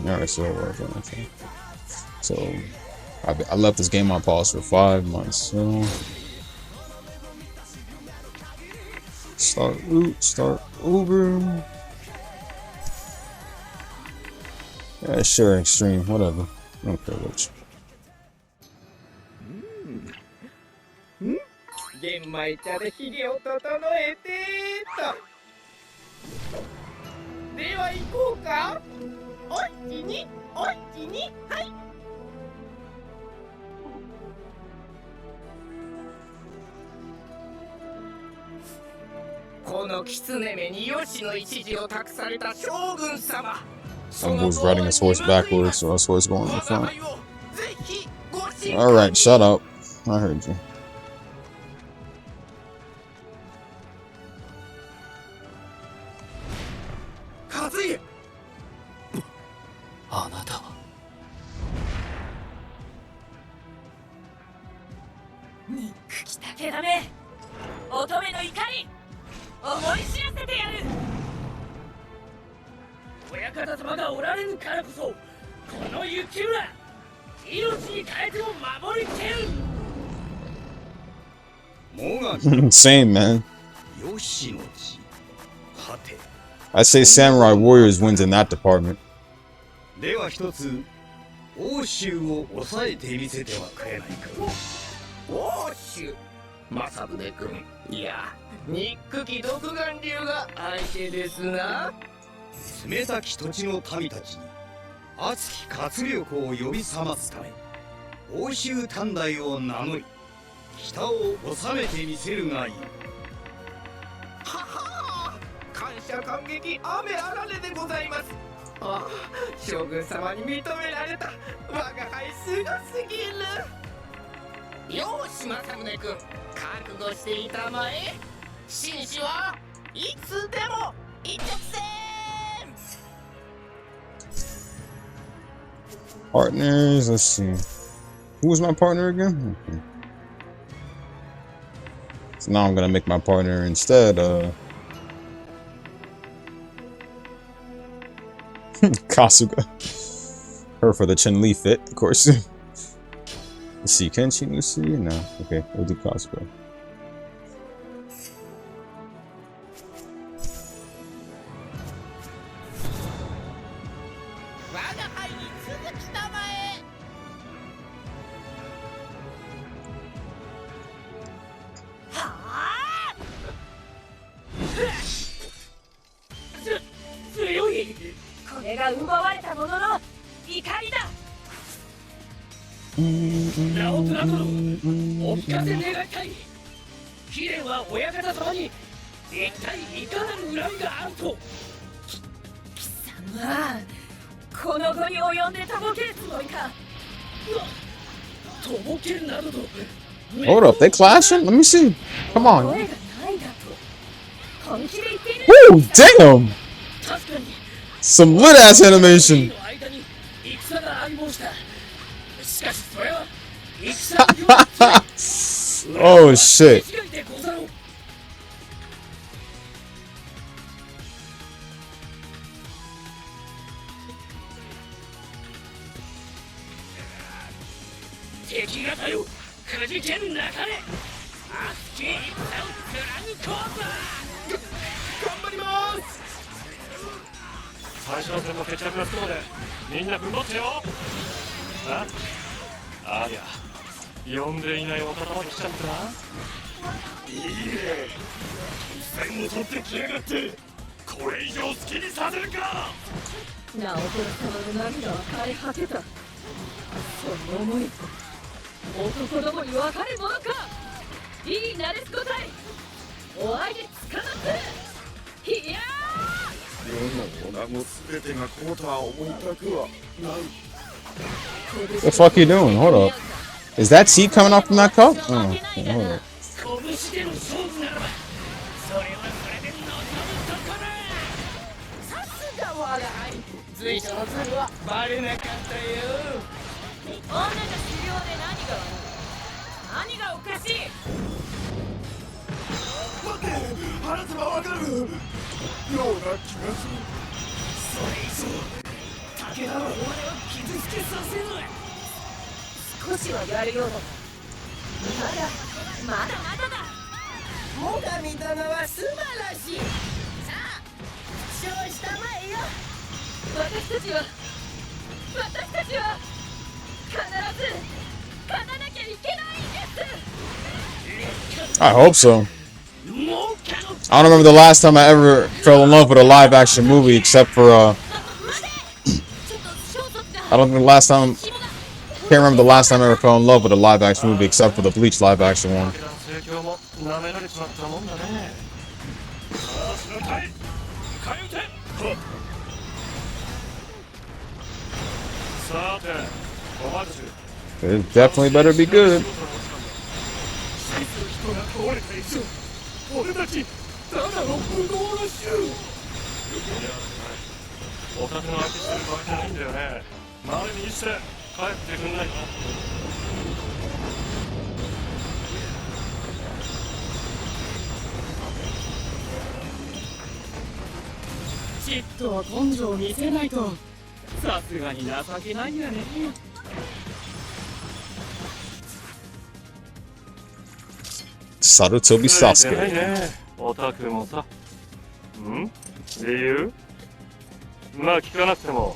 Alright, so okay. So I left this game on pause for 5 months. So start over. Yeah, sure, extreme, whatever. I don't care which. 玄米茶でひげを整えてと。では行こうか。おいちに、おいちに、はい。この狐目に吉野一時を託された将軍様。Uncle's riding his horse backwards, so his horse going in the front. Alright, shut up. I heard you. Kazuya! あなたは憎き武田め、乙女の怒り思い知らせてやる。親方様がおられるからこそ、この雪浦命に変えても守りきる。Same, man. 吉野地はて I say Samurai Warriors wins in that department. では一つ欧州を抑えてみせてはくれないか。欧州正宗君、いや憎き独眼竜が相手ですな。冷たき土地の民たちに熱き活力を呼び覚ますため欧州短大を名乗り北を治めてみせるがいい。ははー、感謝感激雨あられでございます。ああ、将軍様に認められた。我が輩すごすぎる。よーし正宗君、覚悟していたまえ。紳士はいつでも一直線。Partners, let's see. Who was my partner again? Okay. So now I'm gonna make my partner instead Kasuga. Her for the Chun-Li fit, of course. Let's see, can she see? No. Okay, we'll do Kasuga. Hold up, they clashing? Let me see. Come on. Woo, damn! Some lit ass animation. Oh shit. What the fuck you doing? Hold up. Is that tea coming off from that cup? Oh, okay, hold up. 少しはやるようだがまだモガミ殿は素晴らしい。さあ負傷したまえよ。私たちは必ず勝たなきゃいけないんです。 I hope so. I don't remember the last time I ever fell in love with a live action movie except for I don't think the last time can't remember the last time I ever fell in love with a live action movie except for the Bleach live action one. さて、お前たち It definitely better be good. 人が倒れた以上、俺たちただの無謀の衆。お宅の相手してる場合じゃないんだよね。周りにして帰ってくんないか。ちっとは根性を見せないと。さすがに情けないよね。Sarutobi ついてない Sasuke. ね、お宅もさ。理由？まあ聞かなくても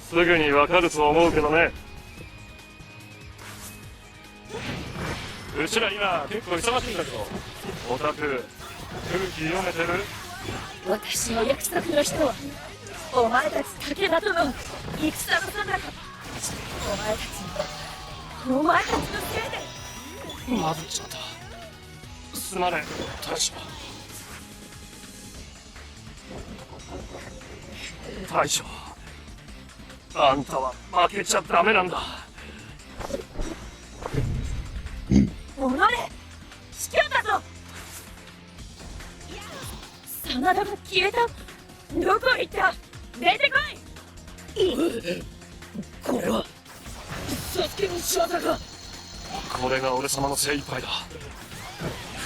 すぐにわかると思うけどね。うちら今結構忙しいんだけど、お宅空気読めてる？私の約束の人はお前たち武田との戦のさなか。お前たちのせいでまずっちゃった。すまねえ、大将。大将、あんたは負けちゃダメなんだ。おのれ死去だぞ。真田が消えた。どこへ行った。出てこい。これはサスケの仕業か。これが俺様の精一杯だ。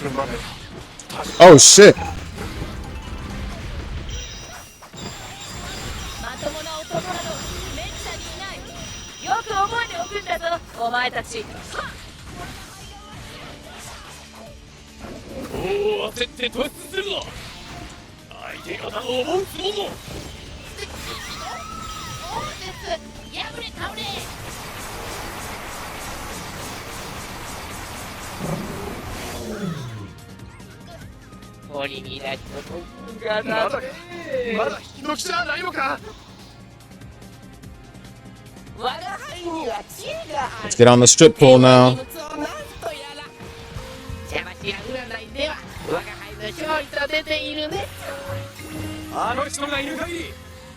踏ん張れよ。 Oh shit. まともな男などめったにいない。よく覚えておくんだぞお前たち。こう焦って突出するぞ。相手方の思うつぼも。破れ倒れ。鬼になったとがだね。まだ引きのきじゃないのか。我が輩には知恵がある。 Let's get on the strip pole now. 邪魔しや占いでは我が輩の勝利と出ているね。あの人がいる限り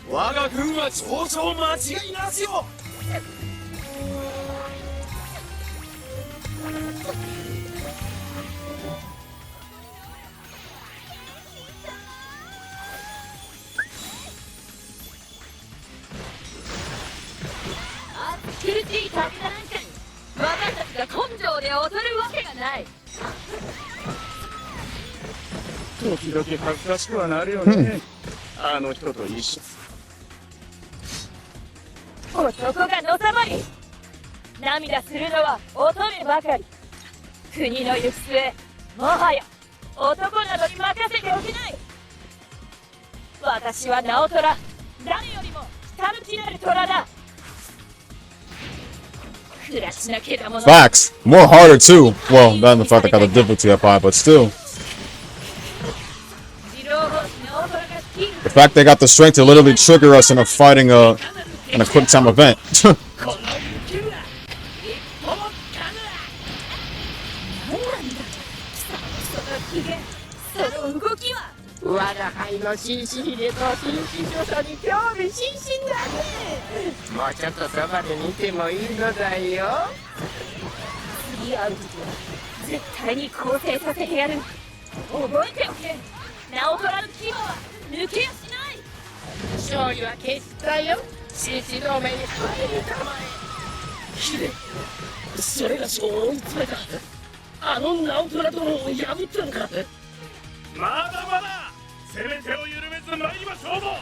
我が軍は上々間違いなしよ。苦しい旅だなんかに私たちが根性で劣るわけがない。時々恥ずかしくはなるよね。あの人と一緒。男がのさばり涙するのは乙女ばかり。国の行く末もはや男などに任せておけない。私は直虎、誰よりも下向きなる虎だ。暮らしなければもの。 Facts. More harder too. Well, not in the fact I got the difficulty up high, but still. The fact they got the strength to literally trigger us in a fighting in a quick time event. 我が輩の紳士秀と紳士女子に興味津々だね。もうちょっとそばで見てもいいのだよ。次会う時は絶対に更生させてやる。覚えておけ。直虎の牙は抜けやしない。勝利は決したよ。紳士同盟に入るたまえ。秀、それがそう追い詰めたあの直虎殿を破ったのか。まだまだ攻め手を緩めず参りましょうぞ。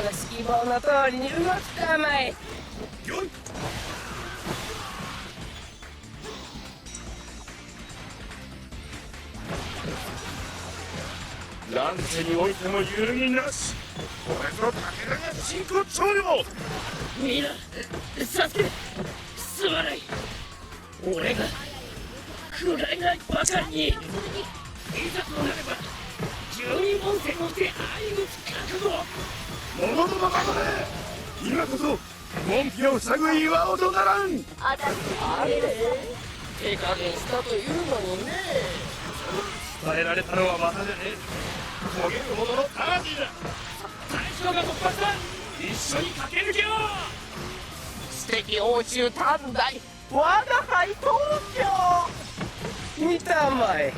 の指揮棒の通りに動きたまえ。よい。乱世においても揺るぎなし。これぞ武田が真骨頂よ。みんな、サスケ、すまない。俺が、くらいないばかりに、いざとなれば、12本線をして相打つ覚悟。物のままで今こそ門扉を塞ぐ岩をとならん。あれ手加減したというのにね。伝えられたのはまたじゃねえ。焦げるほどの魂だ。大将が突破した。一緒に駆け抜けよう。素敵欧州短大我が輩東京。見たまえ、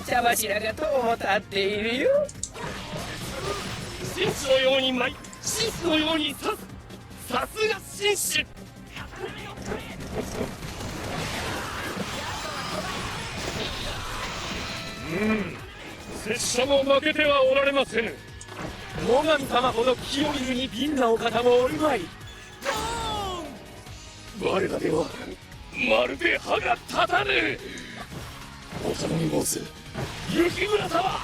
茶柱が塔も立っているよ。紳士のように舞い、紳士のように刺す。さすが紳士。拙者も負けてはおられませぬ。最上様ほど清水に瓶なお方もおるまい。我らではまるで歯が立たぬ。お頼み申す雪村様。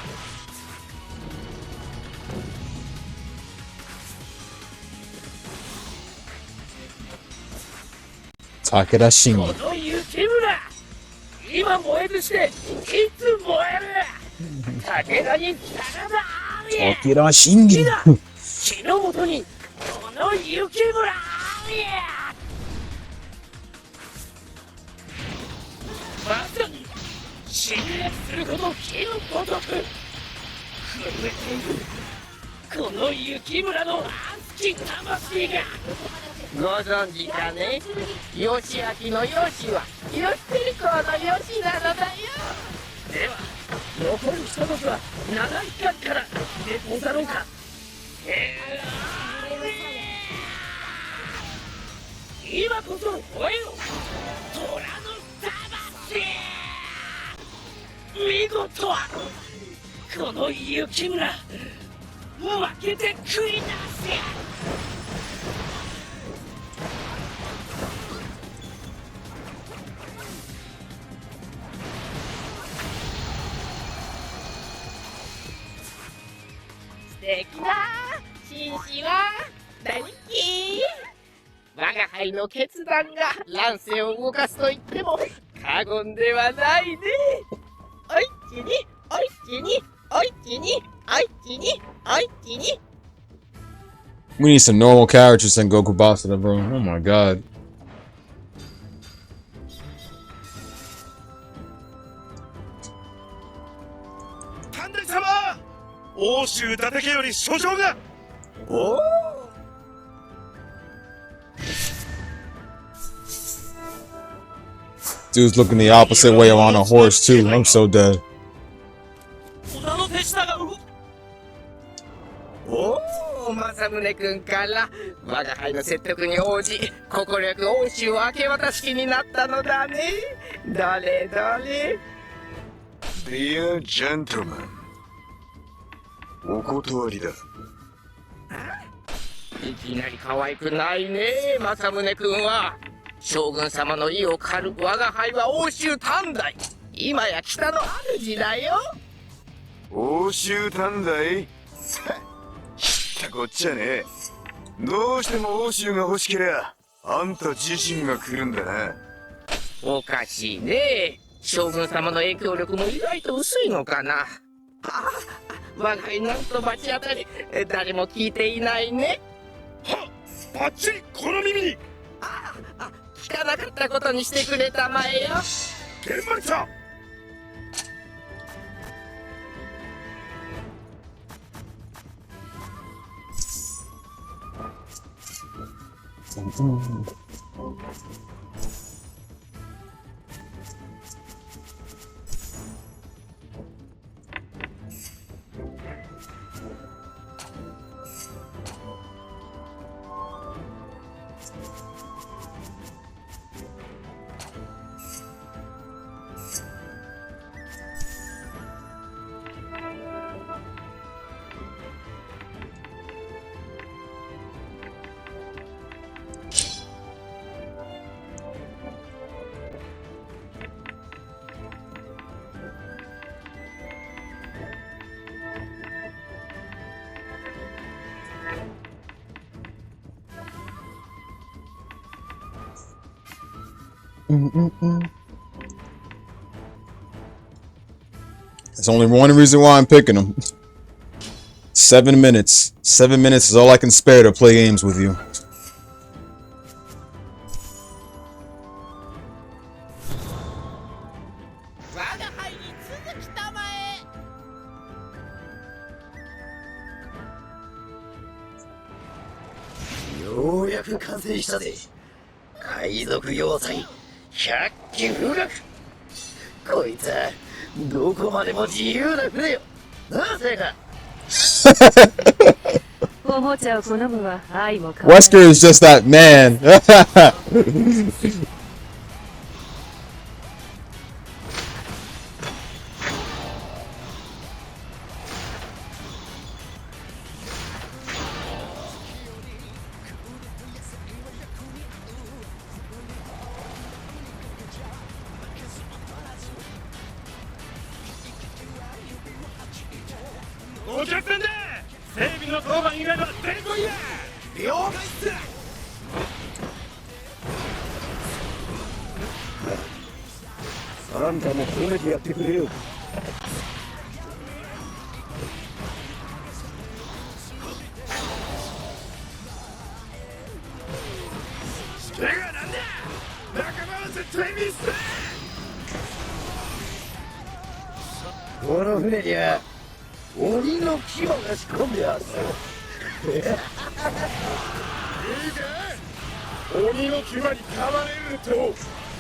武田信この雪村、今燃えずしていつ燃える。武田に宝だあり。武田信玄日の元にこの雪村あり。まさに侵略すること火のごとく震えているこの雪村の熱き魂が。ご存知かね、義明の義は義輝公の義なのだよ。では残る人族は7一角からでござろうか。今こそ吠えよ虎の魂。見事この雪村負けて食いなせ。素敵な紳士は大好き。我が輩の決断が乱世を動かすと言っても過言ではないね。おいちにおいちにおいちにおいちにおいちに。 We need some normal characters in Goku Basara, bro. Oh my god. 丹大様、欧州伊達家より書状が。おお、 Dude's looking the opposite way on a horse too. I'm so dead. 織田の手下が動く。おお、政宗君から我が輩の説得に応じ快く欧州を明け渡す気になったのだね。どれどれ。 Dear gentlemen、お断りだ。いきなり可愛くないね、政宗君は。将軍様の意を狩る我が輩は欧州短大。今や北の主だよ。欧州短大知ったこっちゃねえ。どうしても欧州が欲しけりゃあんた自身が来るんだな。おかしいね。将軍様の影響力も意外と薄いのかな。我が輩なんと罰当たり誰も聞いていないね。はっ、バッチリこの耳に。聞かなかったことにしてくれたまえよ。現場にさ。There's only one reason why I'm picking him. 7 minutes. 7 minutes is all I can spare to play games with you. Yo やく完成したぜ。海賊要塞百鬼風学。こいつはどこまでも自由な船よ。なぜか。おもちゃを好むは愛も変わらない。 Wesker is just that man. お客さんだ。整備の当番以外は出てこいや。了解っす。あんたも褒めてやってくれよ。手がなんだ。仲間は絶対見捨て。この船には鬼の牙が仕込んである。いいか。鬼の牙に噛まれると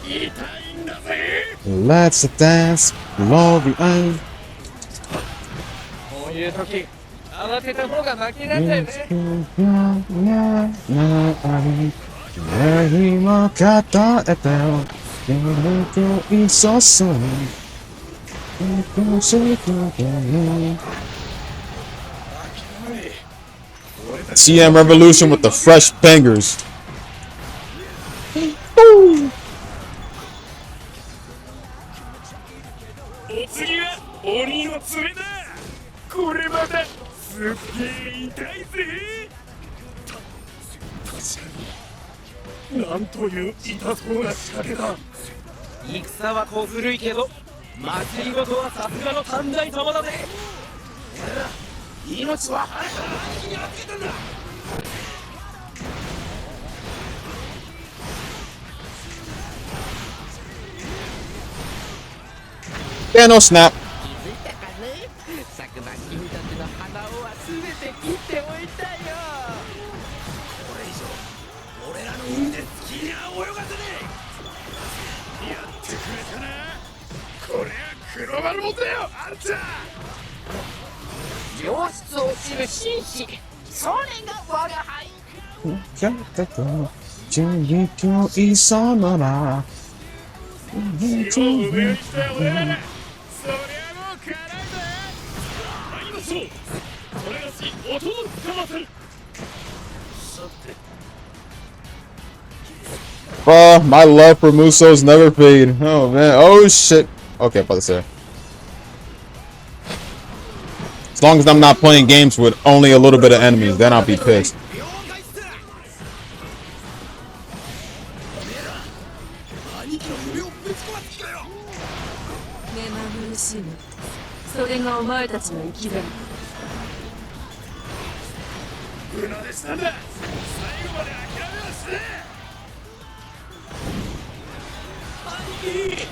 痛いんだぜ。 Let's dance, glory and こういう時慌てた方が負けなんだよね。何も語れてよ。TM Revolution with the fresh bangers. お次は鬼の爪だ。これまたすっげえ痛いぜ。確かになんという痛そうな仕掛けだ。戦は小ずるいけど祭りごとはさすがの短大様だぜ。命は腹から兄貴に預けたんだ。 Yeah, no snap. 気づいたかね。昨晩君たちの鼻緒は全て切っておいたよ。これ以上俺らの海で好きには泳がせねえ。やってくれたな。これは黒丸もんだよあんた。良質を知る紳士、それが我が輩。塩を上にした俺ら。そりゃもう辛いぜ。参りましょう。これがし音をつかませる。さて。 My love for Muso's never fade. Oh man. Oh shit. Okay, about to say. As long as I'm not playing games with only a little bit of enemies, then I'll be pissed. 目まぐるしい。それがお前たちの生きだ。船出したんだ。最後まで諦めはしねえ。兄貴、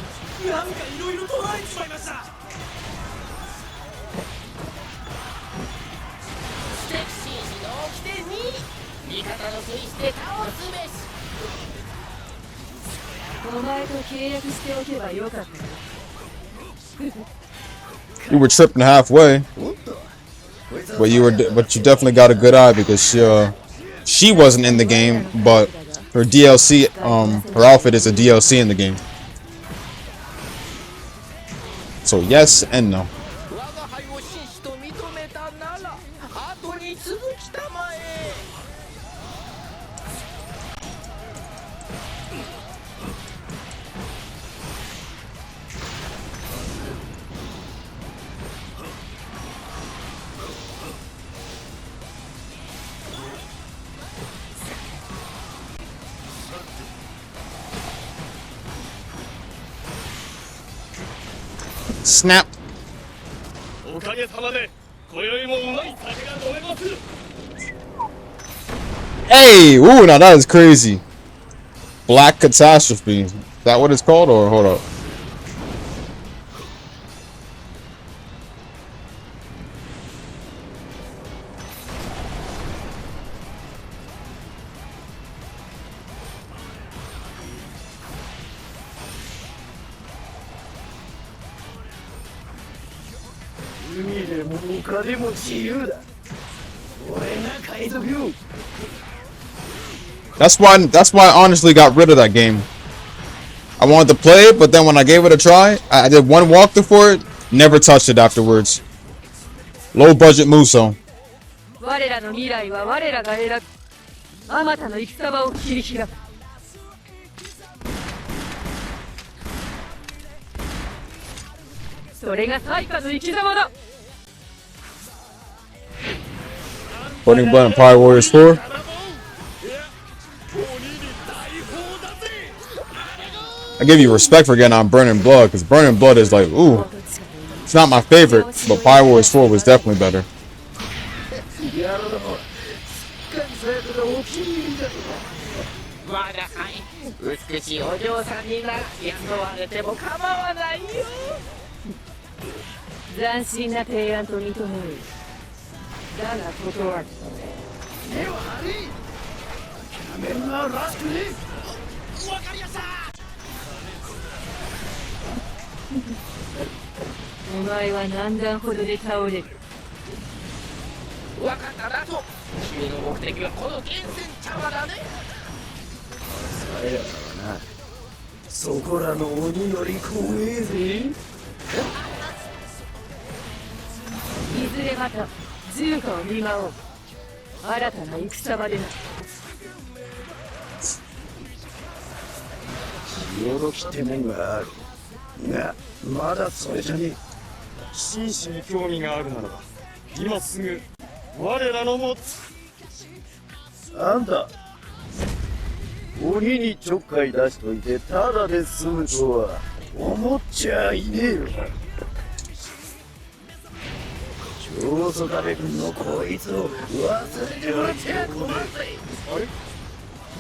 なんかいろいろ取られちまいました。セクシー指導起点に味方のふりして倒すべし。お前と契約しておけばよかった。 You were tripping halfway, but you definitely got a good eye because she wasn't in the game, but her DLC, her outfit is a DLC in the game. So yes and no. 我が輩を紳士と認めたなら後に続きたまえ。Snap. おかげさまで今宵もうまい酒が飲めます。 Hey, ooh, now that is crazy. Black Catastrophe. Is that what it's called, or hold up? That's why I honestly got rid of that game. I wanted to play it, but then when I gave it a try, I did one walkthrough for it, never touched it afterwards. Low budget Muso. 我らの未来は我らが選ぶ。あまたの戦場を切り開く。それが最下の生き様だ。 Putting Blood in Power Warriors 4. I give you respect for getting on Burning Blood, because Burning Blood is like, ooh, it's not my favorite, but Power Warriors 4 was definitely better. 我が輩美しいお嬢さんにな雇われても構わないよ。斬新な提案と認める。だが断る。お前は何段ほどで倒れる。分かっただと。君の目的はこの源泉茶葉だね。彼らはな、そこらの鬼より怖えぜ。いずれまた重火を見舞おう。新たな戦場でな。潮時ってもんがあるが、まだそれじゃねえ。真摯に興味があるならば今すぐ我らの持つ。あんた鬼にちょっかい出しといてただで済むとは思っちゃいねえよ。長宗我部君のこいつを忘れてもらっては困るぜ。あれ、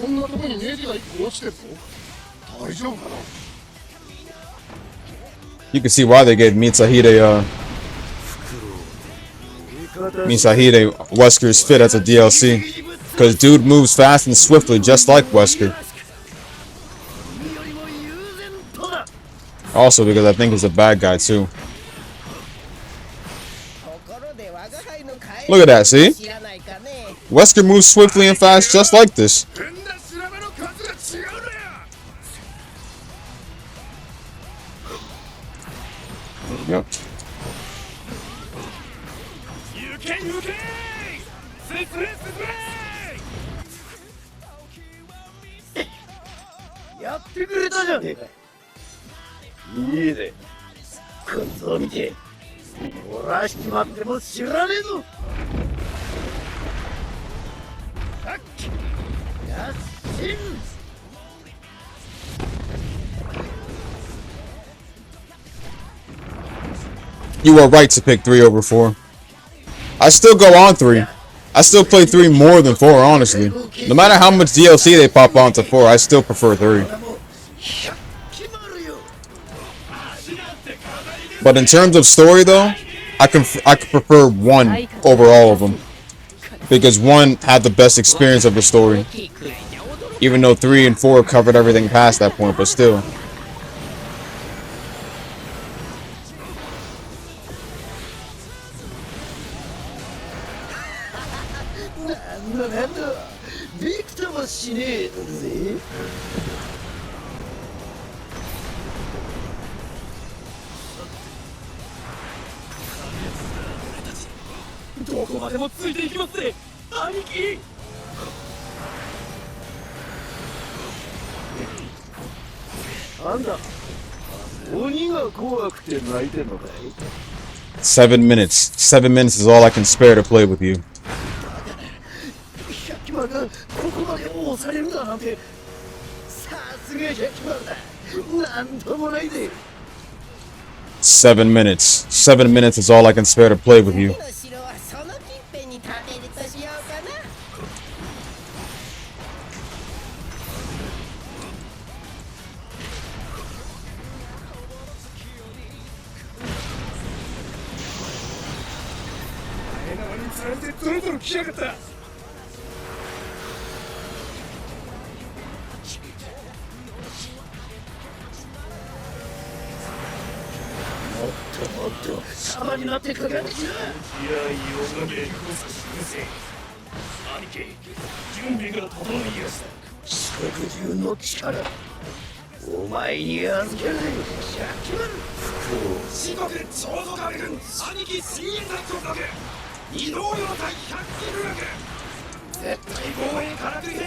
こんなとこにネジが一個落ちてるぞ。大丈夫かな。 You can see why they gave Misahide Wesker's fit as a DLC. Because dude moves fast and swiftly just like Wesker. Also because I think he's a bad guy too. Look at that, see? Wesker moves swiftly and fast just like this. Yep.やってくれたじゃねえか。いいね。こいつを見て、漏らしちまっても知らねえぞ。はっき、やっしん。 You were right to pick 3 over 4. I still go on 3. I still play 3 more than 4, honestly. No matter how much DLC they pop onto 4, I still prefer 3. But in terms of story, though, I can prefer 1 over all of them. Because 1 had the best experience of the story. Even though 3 and 4 covered everything past that point, but still. なんだ、びくともしねえぜ。どこまでもついていきますぜ、兄貴。あんた、鬼が怖くて泣いてんのかい？7 minutes. 7 minutes is all I can spare to play with you. 百鬼丸がここまで押されるだなんて、さすが百鬼丸だ。なんともないぜ。7 minutes. 7 minutes is all I can spare to play with you. の城はその近辺に建てるとしようかな。えなわに釣られてドロドロ来やがった。もっと様になってかかってきな。いや、よもげこそしせ。兄貴、準備が整いやした。四国中の力お前に預けるぜ。四国超増壁軍兄貴親衛隊長だけ移動用隊100機部落絶対防衛化学兵器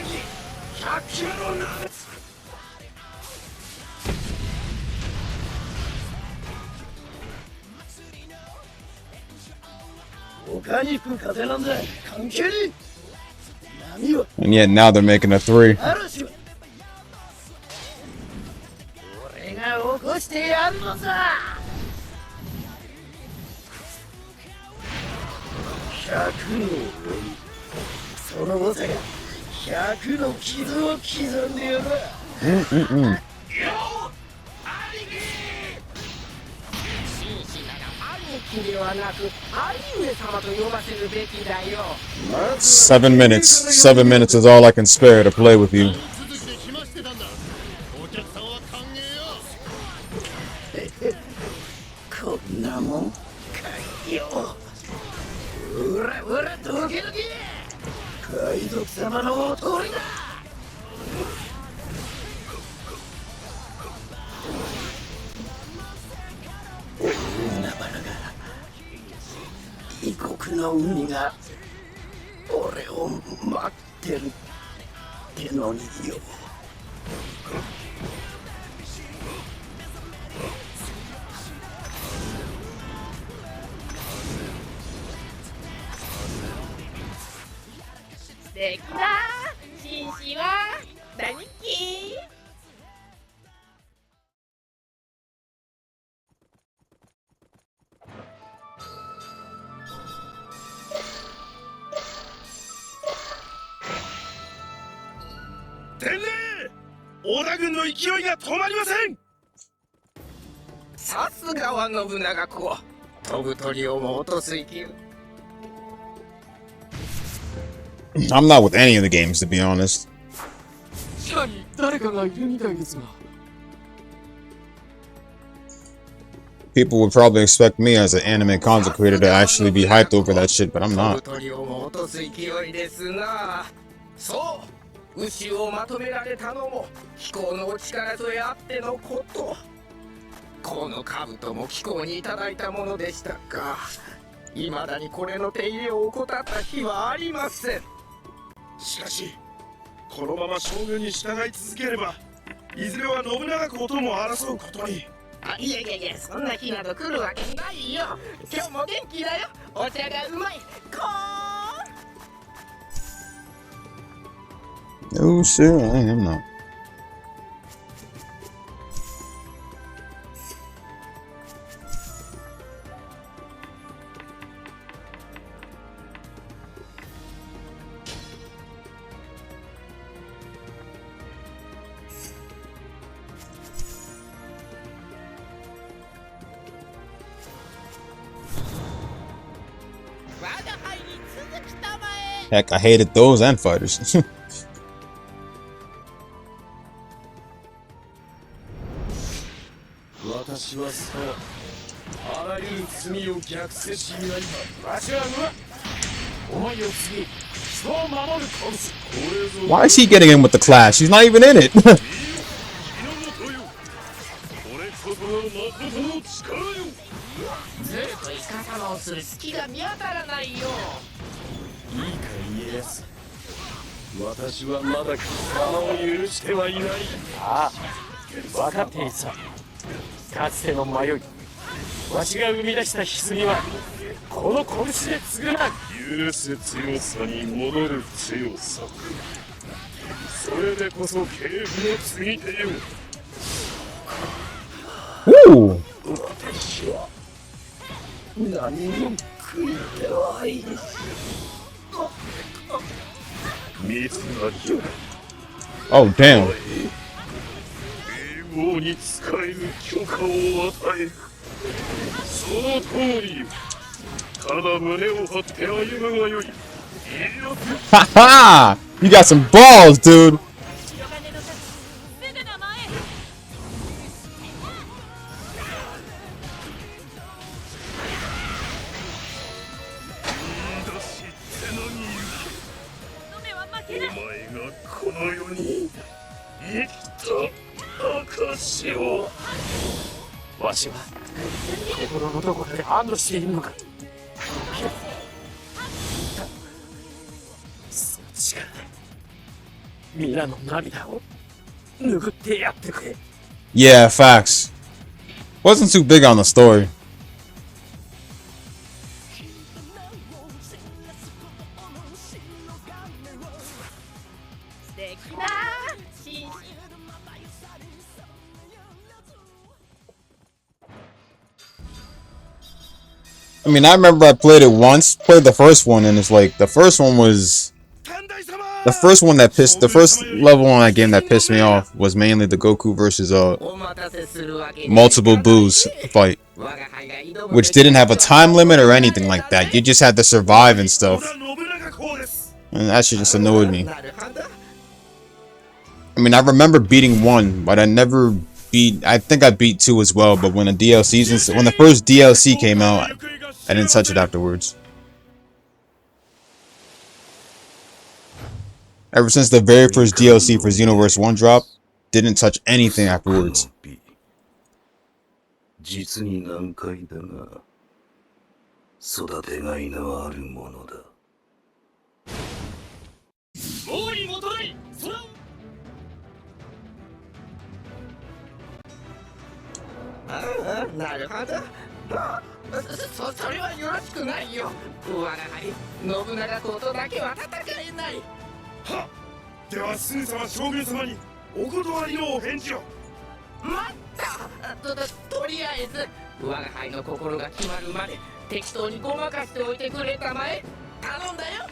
100機目のな。他に吹く風なんだ。関係ねえ。波は And yet now they're making a 3. 嵐は俺が起こしてやるのさ。100のその猛者が100の傷を刻んでやる。ではなく兄上様と呼ばせるべきだよ。 7 minutes. 7 minutes is all I can spare to play with you. こんなもんかよ。うらうらどけどけ。海賊様のお通りだ。海原が異国の海が俺を待ってるってのによ。素敵な紳士は大人気。天礼織田軍の勢いが止まりません。さすがは信長公。飛ぶ鳥をも落とす勢い。 I'm not with any of the games, to be honest. 地下に誰かがいるみたいですが。 People would probably expect me as an anime content creator to actually be hyped over that shit, but I'm 飛ぶ not. 鳥をも落とす勢いですな。そう、牛をまとめられたのも気候のお力添えあってのこと。この兜も気候にいただいたものでしたか。未だにこれの手入れを怠った日はありません。しかしこのまま将軍に従い続ければいずれは信長公とも争うことに。あ、いやいやいや、そんな日など来るわけないよ。今日も元気だよ。お茶がうまい。こーん。 No, sir, I am not. Heck, I hated those and fighters. 私はそうあらゆる罪を逆せしがいわしは思いを継ぎ人を守るコース。 Why is he getting in with the clash? He's not even in it. これこそが誠の力よ。ずるとイカサマをする隙が見当たらないよ。いいか家康、私はまだ貴様を許してはいない。ああ、分かっているさ。かつての迷い、わしが生み出した歪みはこの拳で償う。許す強さに戻る強さ、それでこそ系譜の継ぎ手よ。 Ooh. 私は何も悔いてはいない。水が Oh, damn. 英語に使える許可を与える。その通り。ただ胸を張って歩むがよい。 Haha! You got some balls, dude. 白金の盾すぐ名前。とどめは負けない。お前がこの世に生きた証を。わしは心のどこかで安堵しているのか。その力で皆の涙を拭ってやってくれ。 Yeah, facts. Wasn't too big on the story. 素敵な紳士。 I mean, I remember I played it once, played the first one, and it's like, the first one was... The first one that pissed... The first level on that game that pissed me off was mainly the Goku versus, multiple boos fight. Which didn't have a time limit or anything like that. You just had to survive and stuff. And that shit just annoyed me. I mean, I remember beating 1, but I never beat... I think I beat 2 as well, but when the first DLC came out, I didn't touch it afterwards. Ever since the very first DLC for Xenoverse 1 dropped, didn't touch anything afterwards. 実に難解だが、育てがいのあるものだ。王に戻れ。空を。ああ、なるほど。それはよろしくないよ。我が輩、信長公とだけは戦えない。はっ。ではすぐさま将軍様にお断りのお返事を。待ったとりあえず我が輩の心が決まるまで適当にごまかしておいてくれたまえ。頼んだよ。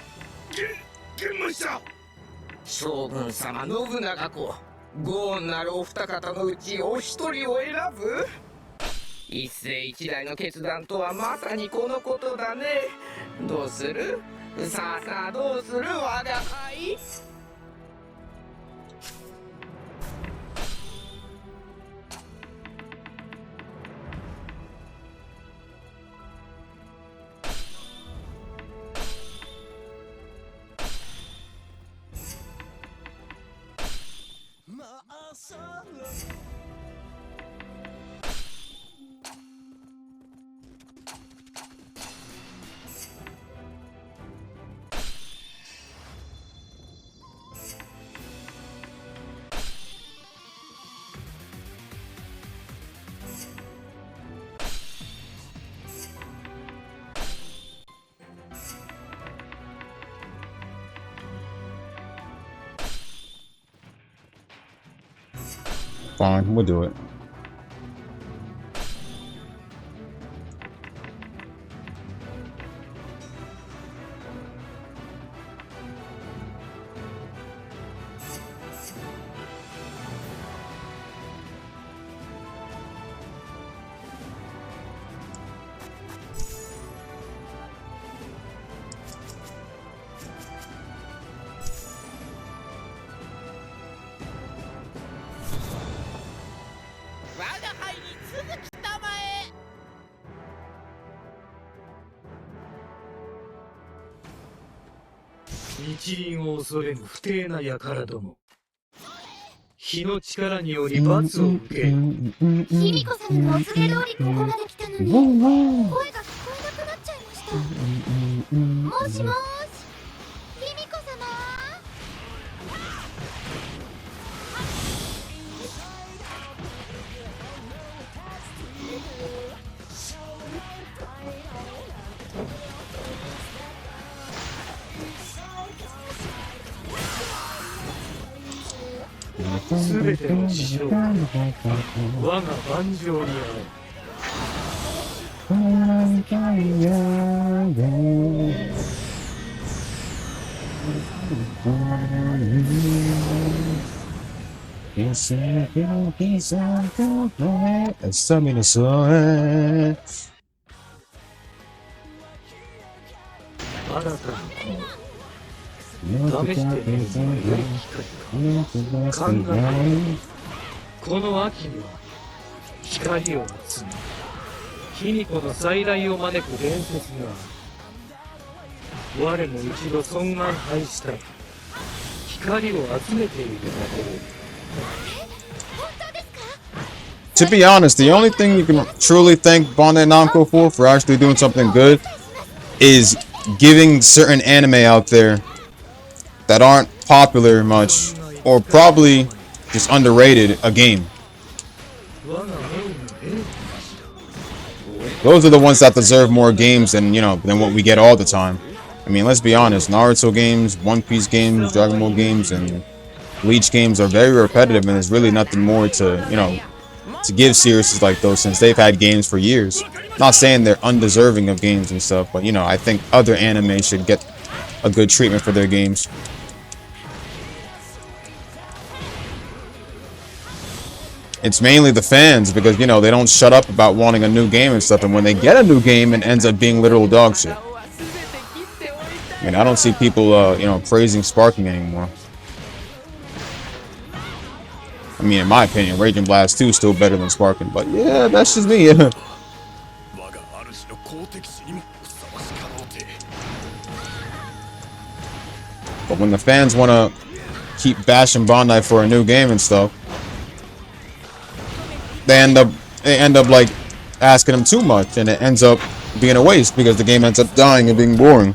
見聞した。将軍様、信長公、ご恩なるお二方のうちお一人を選ぶ。一世一代の決断とはまさにこのことだね。どうする？さあさあどうする我が輩。Fine, we'll do it.一員を恐れぬ不逞な輩ども。火の力により罰を受ける。卑弥呼様のお告げ通りここまで来たのに、声が聞こえなくなっちゃいました。もしもーし、卑弥呼様。すべての事情は我が盤上にある。あなたの試してみるのは良い機会か。考えこの秋には光を集め卑弥呼の再来を招く伝説が我も一度尊願拝した光を集めているだけで To be honest, the only thing you can truly thank Bandai Namco for actually doing something good is giving certain anime out there that aren't popular much or probably just underrated a game. Those are the ones that deserve more games than, you know, than what we get all the time. I mean, let's be honest, Naruto games, One Piece games, Dragon Ball games, and Bleach games are very repetitive, and there's really nothing more to, you know, to give series like those since they've had games for years. Not saying they're undeserving of games and stuff, but, you know, I think other anime should get a good treatment for their games. It's mainly the fans because, you know, they don't shut up about wanting a new game and stuff, and when they get a new game, it ends up being literal dog shit. I mean, I don't see people, you know, praising Sparking anymore. I mean, in my opinion, Raging Blast 2 is still better than Sparking, but yeah, that's just me. But when the fans want to keep bashing Bandai for a new game and stuff, they end up like asking them too much, and it ends up being a waste because the game ends up dying and being boring.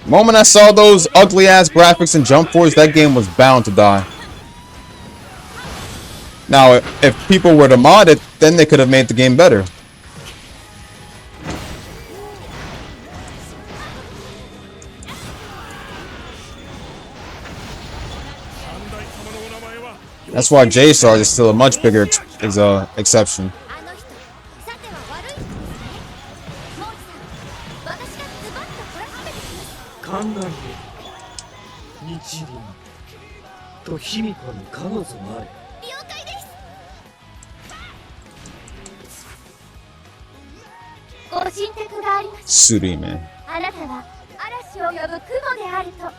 The moment I saw those ugly ass graphics in Jump Force, that game was bound to die. Now, if people were to mod it, then they could have made the game better. That's why J-Stars is still a much bigger exception. Suri, man. あなたは嵐を呼ぶ雲であると。だか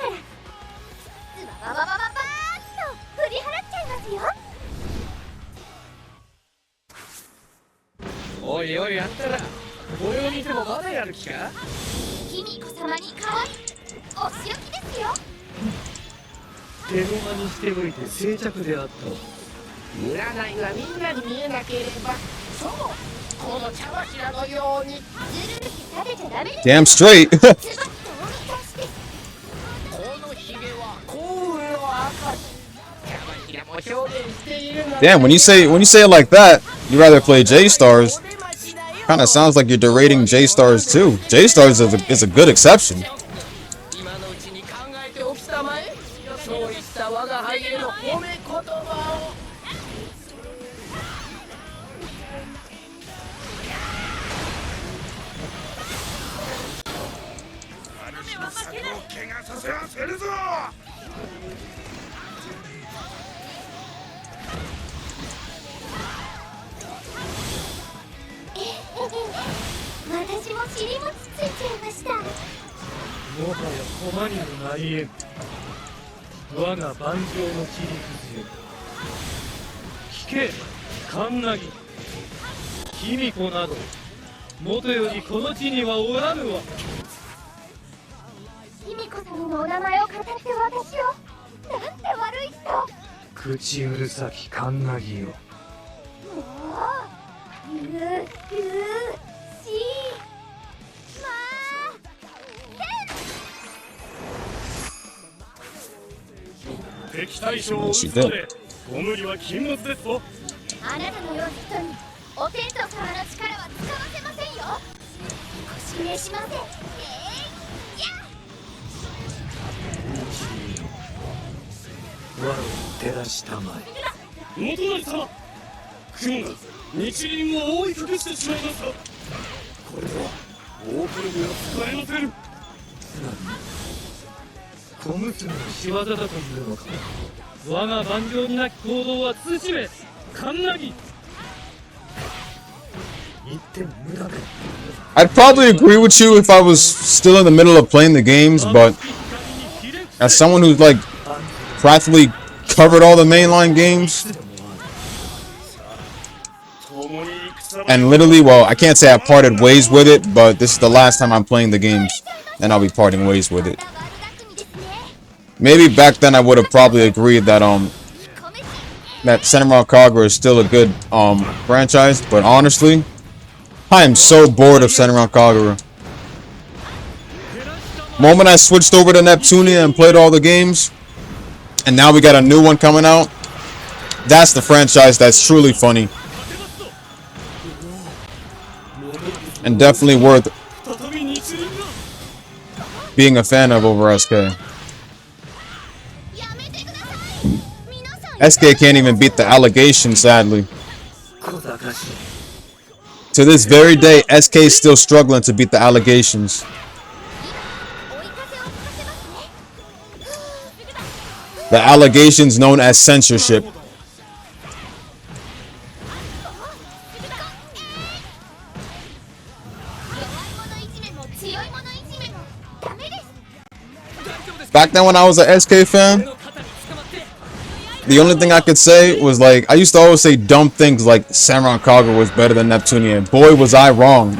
ら、ズババババババーッと振り払っちゃいますよ。おいおい、あんたらこれを見てもまだやる気か？卑弥呼様に代わりお仕置きですよ。手駒にしておいて静寂であった。占いはみんなに見えなければ、そう、この茶柱のように。Damn straight. Damn, when you say it like that, you rather play J-Stars. Kind of sounds like you're derading J-Stars too. J-Stars is a good exception.卑弥呼など元よりこの地にはおらぬわ。卑弥呼様のお名前を語って私をなんて悪い人。口うるさきカンナギよ。もうしま敵対象を撃つのでご無理は禁物ですぞ。あなたのような人におお天道様の力は使わせませんよ。ご指名しません。我を照らしたまえ。元成様、雲が日輪を覆い隠してしまいました。これでは大声には使えません。小娘の仕業だというのか。我が万行になき行動は慎め。カンナギ。言っても無駄だ。 I'd probably agree with you if I was still in the middle of playing the games, but as someone who's like practically covered all the mainline games and literally, well, I can't say I parted ways with it, but this is the last time I'm playing the games and I'll be parting ways with it. Maybe back then I would have probably agreed that that Senran Kagura is still a good franchise, but honestly, I am so bored of Senran Kagura. Moment I switched over to Neptunia and played all the games, and now we got a new one coming out. That's the franchise that's truly funny. And definitely worth being a fan of over SK. SK can't even beat the allegation, sadly. To this very day, SK is still struggling to beat the allegations. The allegations known as censorship. Back then when I was an SK fan, the only thing I could say was like, I used to always say dumb things like Senran Kagura was better than Neptunia, and boy was I wrong.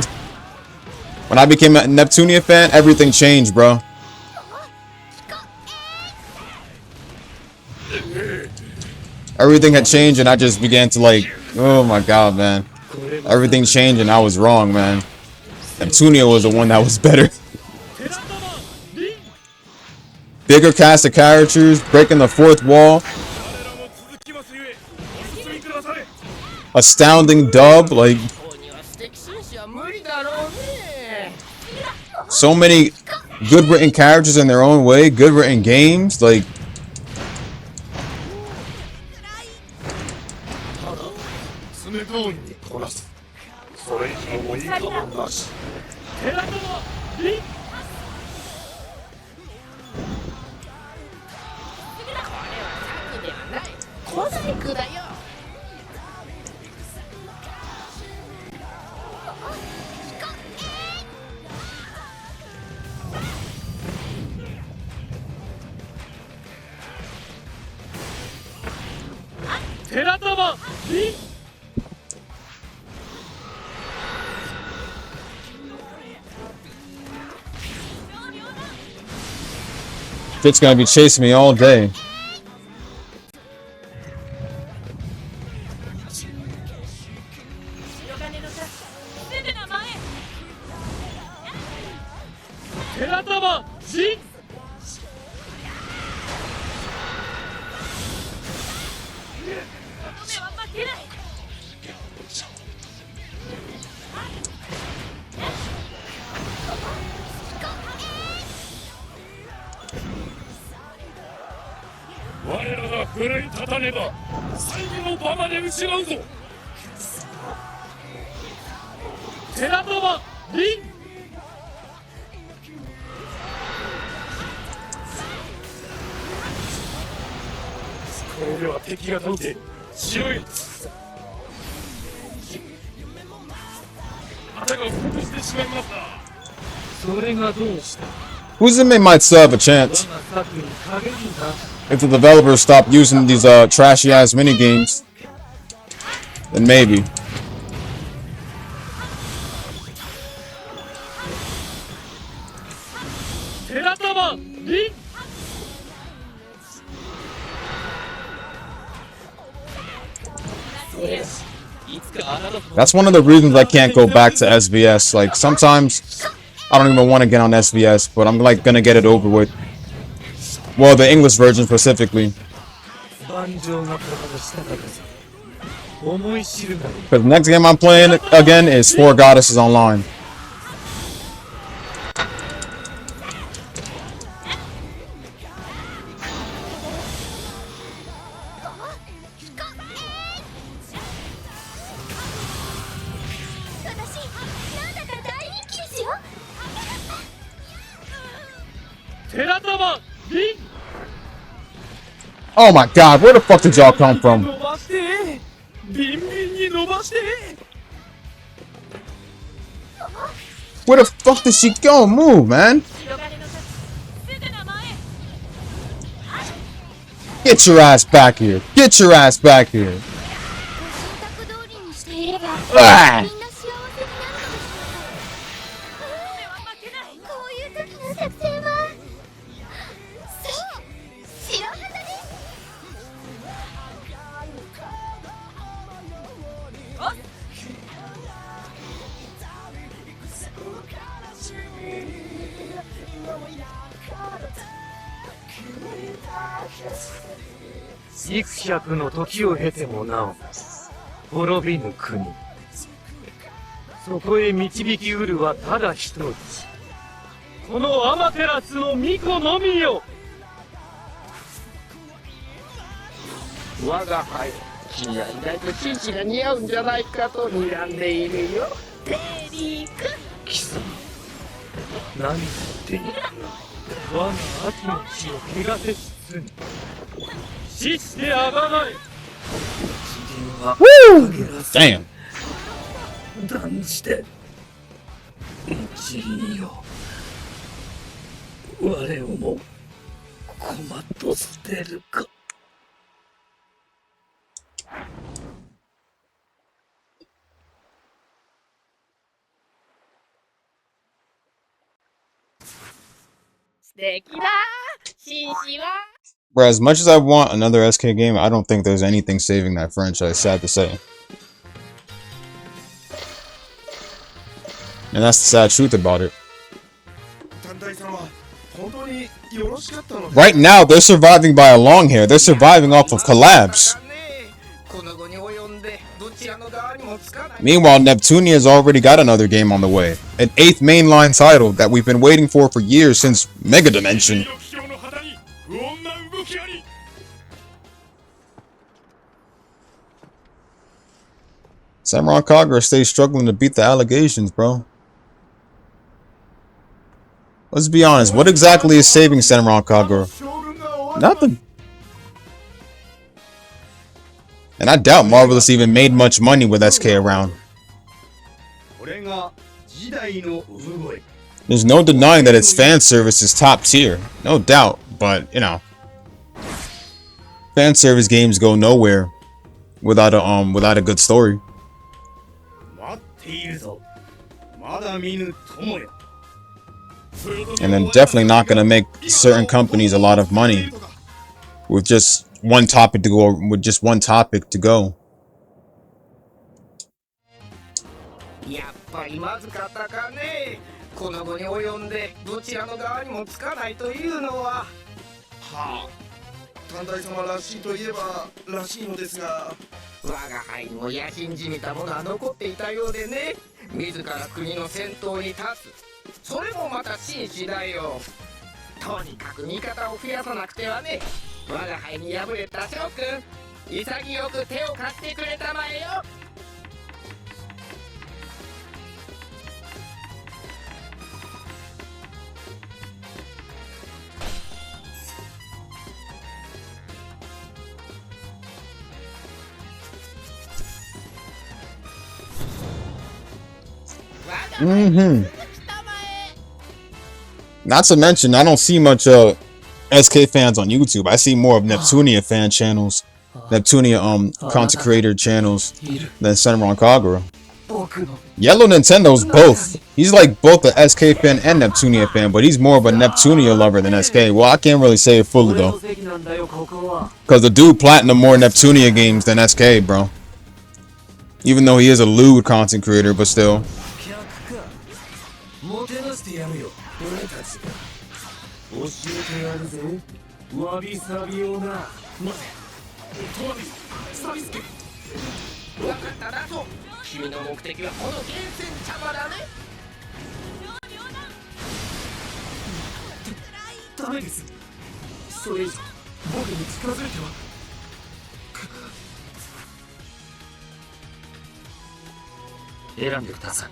When I became a Neptunia fan, everything changed, bro. Everything had changed and I just began to like, oh my god, man. Everything changed and I was wrong, man. Neptunia was the one that was better. Bigger cast of characters, breaking the fourth wall. Astounding dub, like so many good written characters in their own way, good written games, like it's gonna be chasing me all day. Uzume might still have a chance if the developers stop using these trashy ass mini games. Then maybe. That's one of the reasons I can't go back to SVS. Like sometimes I don't even want to get on SVS, but I'm like gonna get it over with. Well, the English version specifically. 思い知るがいい。 Because the next game I'm playing again is Four Goddesses Online. Oh my god, where the fuck did y'all come from? 伸ばしてビンビンに伸ばして Where the fuck did she go? Move, man. Get your ass back here. Get your ass back here. Ah.「幾百の時を経てもなお滅びぬ国」「そこへ導きうるはただ一つ」「このアマテラスの巫女のみよ」我が輩、君は意外と紳士が似合うんじゃないかと睨んでいるよ。テリーク貴様何言っている。我が秋の血を汚せ包み死してあがない。 Damn. 断じて一輪よ、我をも駒と捨てるか。素敵だ紳士は Bro, as much as I want another SK game, I don't think there's anything saving that franchise, sad to say. And that's the sad truth about it. Right now, they're surviving by a long hair. They're surviving off of collabs. Meanwhile, Neptunia's already got another game on the way. An 8th mainline title that we've been waiting for years since Mega Dimension. Samurai Kagura stays struggling to beat the allegations, bro. Let's be honest, what exactly is saving Samurai Kagura? Nothing. And I doubt Marvelous even made much money with SK around. There's no denying that its fan service is top tier, no doubt, but you know, fan service games go nowhere without a good story. And then definitely not gonna make certain companies a lot of money with just one topic to go. With just one topic to go. やっぱりまずかったかね。この後に及んでどちらの側にもつかないというのは。はあ。短大様らしいといえばらしいのですが、我が輩にも野心じみたものは残っていたようでね。自ら国の先頭に立つ。それもまた紳士だよ。とにかく味方を増やさなくてはね。我が輩に敗れた翔くん、潔く手を貸してくれたまえよ。Not to mention, I don't see much SK fans on YouTube. I see more of Neptunia fan channels, Neptunia content creator channels than Senran Kagura. Yellow Nintendo's both. He's like both a SK fan and Neptunia fan, but he's more of a Neptunia lover than SK. Well, I can't really say it fully though, because the dude platinum more Neptunia games than SK, bro. Even though he is a lewd content creator, but still. 分かったなと。君の目的はこの源泉茶葉だね。ダメです。それ以上僕に近づいては。選んでください。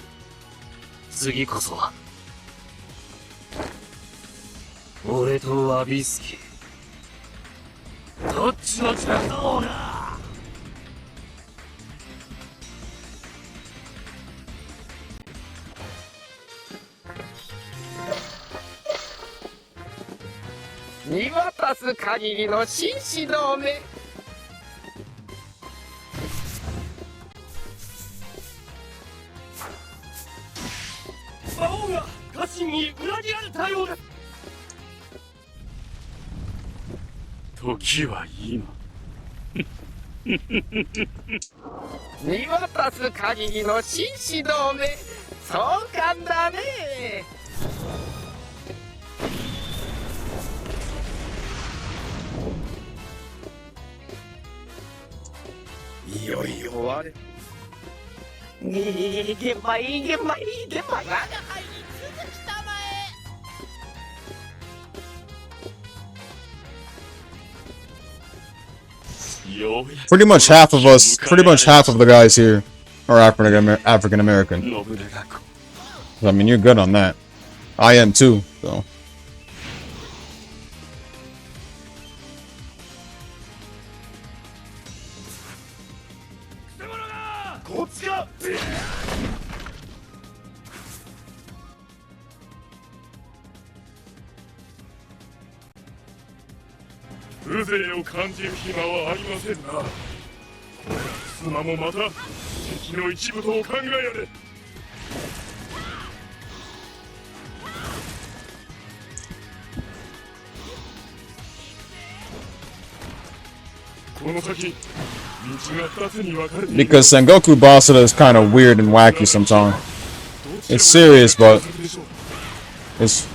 次こそは俺とワビスキどっちの力だろうな。見渡す限りの紳士同盟。魔王が家臣に裏切られたようです。時は今。見渡す限りの紳士同盟。壮観だね。いよいよ終われ。玄米我が輩にすぐ来たまえ。ようやく Pretty much half of the guys here are African American. 信長公。 I mean, you're good on that. I am too, so. こっちか。風情を感じる暇はありませんな。これは妻もまた敵の一部とお考えやれ。この先道が2つに分かれている。 Because Sengoku Basara is kind of weird and wacky sometimes. It's serious, but it's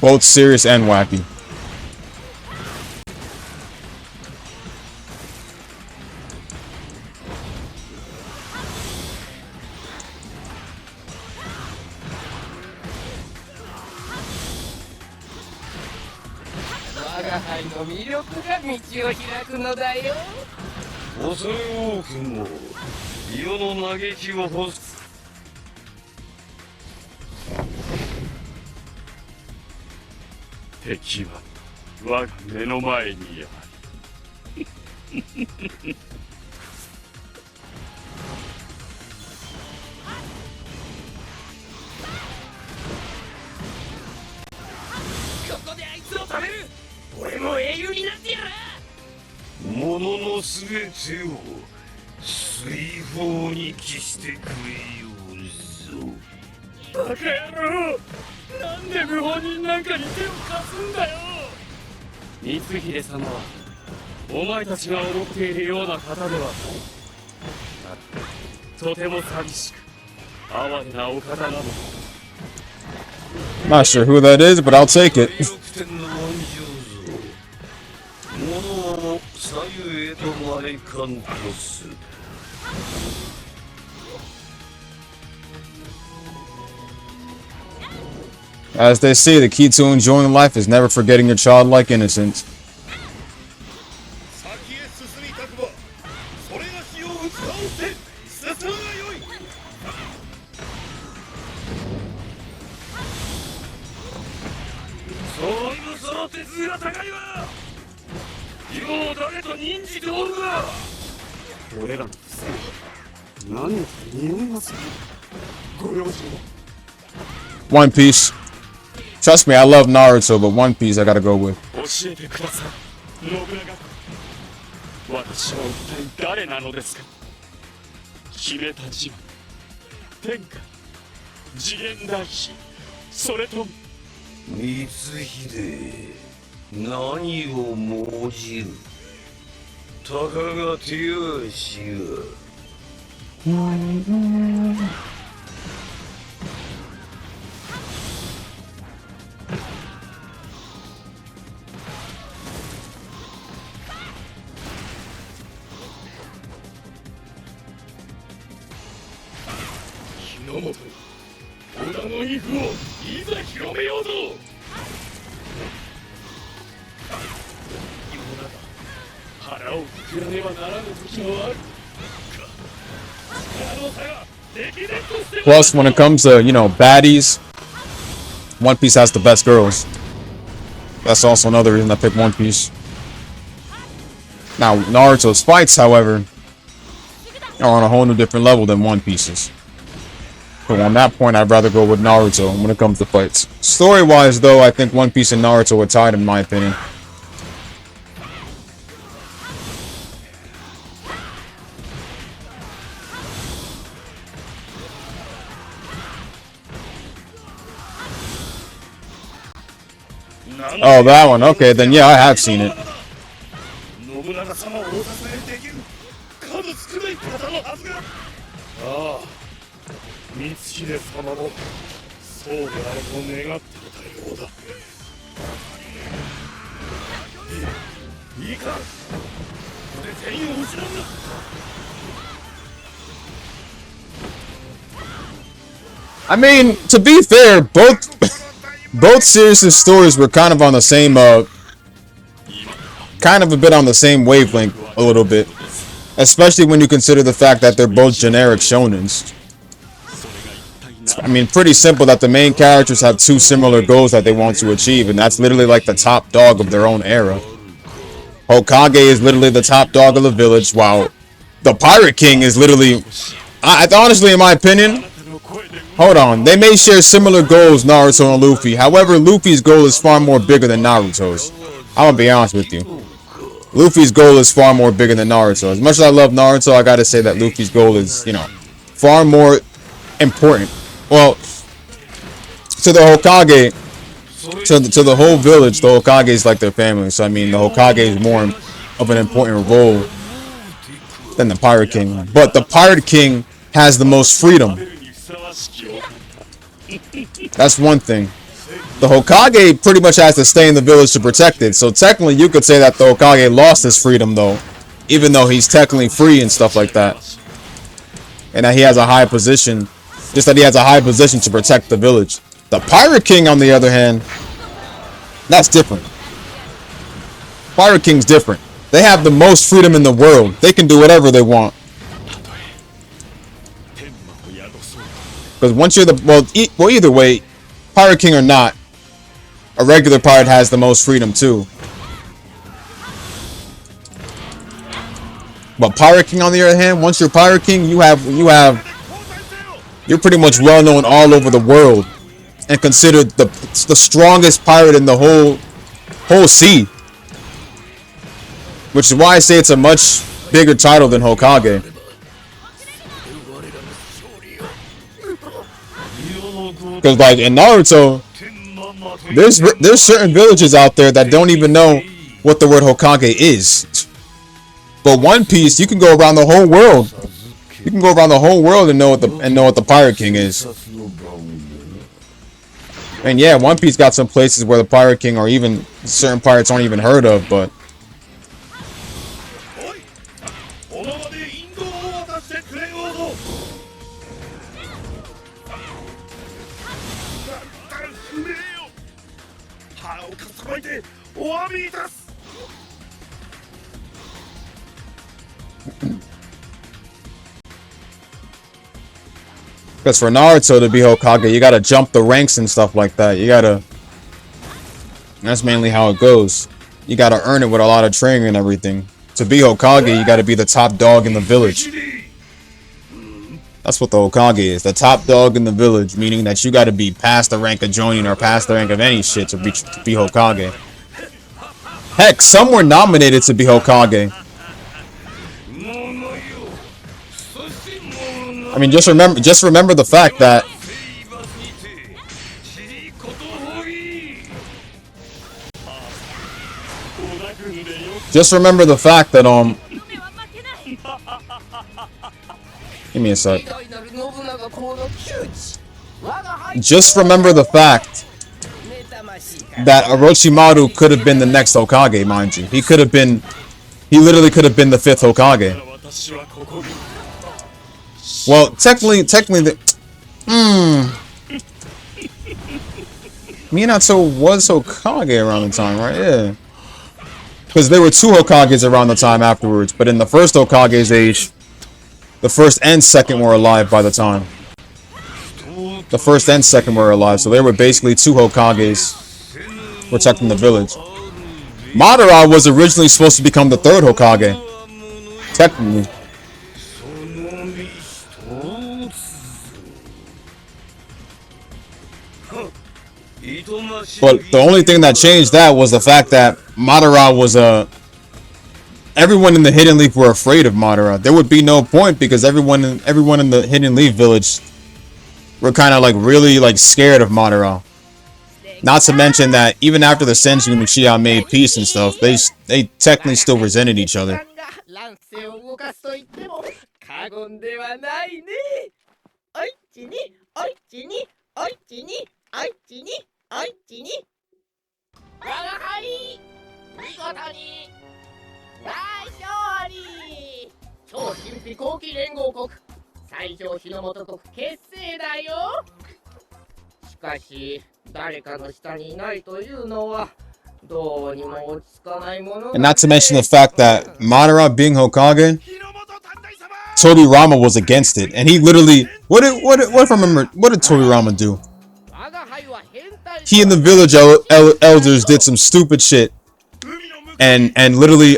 both serious and wacky. 我が輩の魅力が道を開くのだよ。恐れ多くも世の嘆きを干す。敵は我が目の前にある。ここであいつを止める。俺も英雄になってやる。もののすべてを水泡に帰してくれようぞ。バカ野郎、なんで無法人なんかに手を貸すんだよ。光秀様はお前たちが思っているような方ではとても寂しく哀れなお方なの。 Not sure who that is, but I'll take it. 物を左右へと招かんとす。As they say, the key to enjoying life is never forgetting your childlike innocence. 先へ進みたくばそれがしを打ち倒して進むがよい。そういうその鉄が高いわ。世を誰と任じておるか。俺らの何か匂いますご用心。 One Piece. Trust me, I love Naruto, but One Piece I gotta go with. 教えてください、信長公。私は一体誰なのですか。決めた自分、天下、次元大師、それとも光秀、何を申じる。たかが手足が。リーフをいざ広めようぞ。世の中腹をくくらねばならぬ時もある。力の差が歴然として。 Plus, when it comes to, you know, baddies, One Piece has the best girls. That's also another reason I picked One Piece. Now, Naruto's fights, however, are on a whole new different level than One Piece's. So on that point, I'd rather go with Naruto when it comes to fights. Story-wise, though, I think One Piece and Naruto are tied, in my opinion. Oh, that one. Okay, then yeah, I have seen it. 信長様をお支えできる数少ない方のはずが。ああ、光秀様もそうであると願っていたようだ。いいか、ここで全員を失うんだ。 I mean, to be fair, both series' stories were kind of on the same, kind of a bit on the same wavelength, a little bit. Especially when you consider the fact that they're both generic shonens. I mean, pretty simple that the main characters have two similar goals that they want to achieve, and that's literally like the top dog of their own era. Hokage is literally the top dog of the village, while the Pirate King is literally... honestly, in my opinion... Hold on, they may share similar goals, Naruto and Luffy. However, Luffy's goal is far more bigger than Naruto's. I'm gonna be honest with you. Luffy's goal is far more bigger than Naruto. As much as I love Naruto, I gotta say that Luffy's goal is, you know, far more important. Well, to the Hokage, to the whole village, the Hokage is like their family. So, I mean, the Hokage is more of an important role than the Pirate King. But the Pirate King has the most freedom. That's one thing. The Hokage pretty much has to stay in the village to protect it. So technically you could say that the Hokage lost his freedom though. Even though he's technically free and stuff like that. And that he has a high position. Just that he has a high position to protect the village. The Pirate King, on the other hand, that's different. Pirate King's different. They have the most freedom in the world. They can do whatever they want. Because once you're the... Well, either way, Pirate King or not, a regular pirate has the most freedom too. But Pirate King, on the other hand, once you're Pirate King, you're pretty much well known all over the world and considered the strongest pirate in the whole sea. Which is why I say it's a much bigger title than Hokage. Because like in Naruto, there's certain villages out there that don't even know what the word Hokage is. But One Piece, you can go around the whole world. You can go around the whole world and know what the Pirate King is. And yeah, One Piece got some places where the Pirate King or even certain pirates aren't even heard of, but because for Naruto to be Hokage, you gotta jump the ranks and stuff like that. That's mainly how it goes. You gotta earn it with a lot of training and everything. To be Hokage, you gotta be the top dog in the village. That's what the Hokage is. The top dog in the village, meaning that you gotta be past the rank of joining or past the rank of any shit to be Hokage. Heck, some were nominated to be Hokage. I mean, just remember the fact that give me a sec. Just remember the fact that Orochimaru could have been the next Hokage, mind you. He literally could have been the 5th Hokage. Well, technically, Minato was Hokage around the time, right? Yeah. Because there were 2 Hokages around the time afterwards. But in the first Hokage's age, the first and second were alive by the time. The first and second were alive. So there were basically 2 Hokages protecting the village. Madara was originally supposed to become the 3rd Hokage. Technically. But the only thing that changed that was the fact that Madara was everyone in the Hidden Leaf were afraid of Madara. There would be no point because everyone in the Hidden Leaf village were kind of like really like scared of Madara. Not to mention that even after the Senju and Uchiha made peace and stuff, they technically still resented each other. 乱世を動かすと言っても過言ではないね。おいちにおいちにおいちにおいちにおいちに我が輩見事に大勝利。超神秘後期連合国最上日の元国結成だよ。しかし誰かの下にいないというのは And not to mention the fact that Madara being Hokage, Tobirama was against it, and he literally what if I remember what did Tobirama do? He and the village elders did some stupid shit, and literally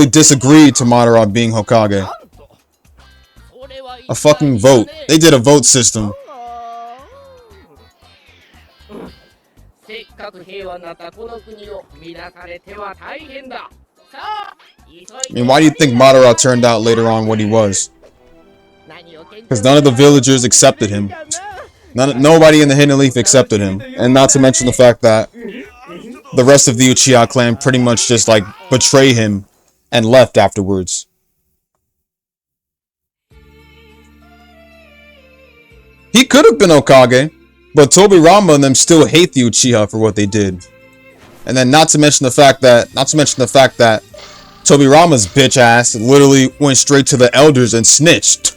disagreed to Madara being Hokage. A fucking vote. They did a vote system. I mean, why do you think Madara turned out later on what he was? Because none of the villagers accepted him. Nobody in the Hidden Leaf accepted him. And not to mention the fact that the rest of the Uchiha clan pretty much just like betrayed him and left afterwards. He could have been Hokage. But Tobirama and them still hate the Uchiha for what they did. And then not to mention the fact that Tobirama's bitch ass literally went straight to the elders and snitched.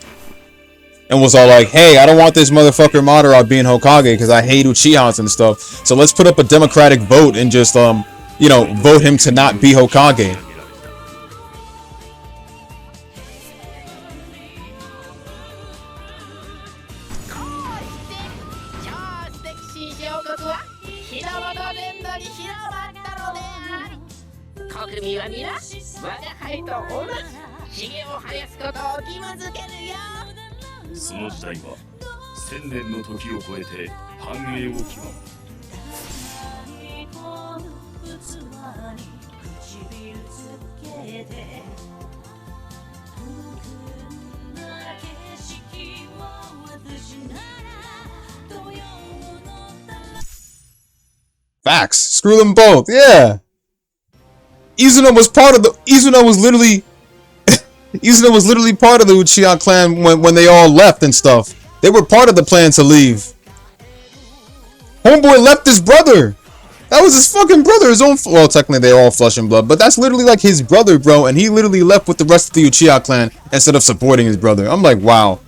And was all like, hey, I don't want this motherfucker Madara being Hokage because I hate Uchihas and stuff. So let's put up a democratic vote and just you know, vote him to not be Hokage. Facts. Screw them both. Yeah. Izuna was part of the. Izuna was literally part of the Uchiha clan when they all left and stuff. They were part of the plan to leave. Homeboy left his brother. That was his fucking brother. His own. Well, technically they're all flesh and blood, but that's literally like his brother, bro. And he literally left with the rest of the Uchiha clan instead of supporting his brother. I'm like, wow.